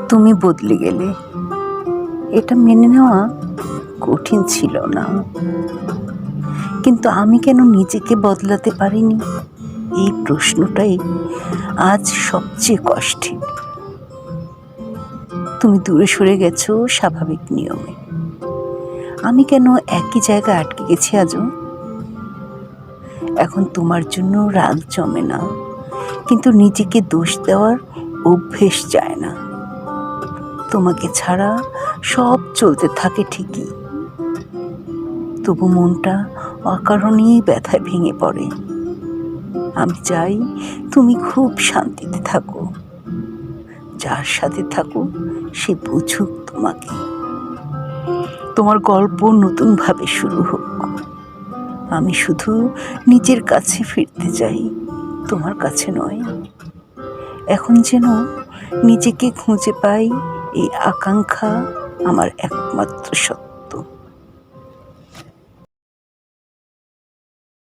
তুমি বদলে গেলে, এটা মেনে নেওয়া কঠিন ছিল না, কিন্তু আমি কেন নিজেকে বদলাতে পারিনি, এই প্রশ্নটাই আজ সবচেয়ে কষ্টের। তুমি দূরে সরে গেছো স্বাভাবিক নিয়মে, আমি কেন একই জায়গায় আটকে গেছি আজও। এখন তোমার জন্য রাগ জমে না, কিন্তু নিজেকে দোষ দেওয়ার অভ্যেস যায় না। তোমাকে ছাড়া সব চলতে থাকে ঠিকই, তবু মনটা অকারণেই ব্যথায় ভেঙে পড়ে। আমি চাই তুমি খুব শান্তিতে থাকো, যার সাথে থাকো সে বুঝুক তোমাকে, তোমার গল্প নতুনভাবে শুরু হোক। আমি শুধু নিজের কাছে ফিরতে চাই, তোমার কাছে নয়। এখন যেন নিজেকে খুঁজে পাই, এই আকাঙ্ক্ষা আমার একমাত্র সত্য।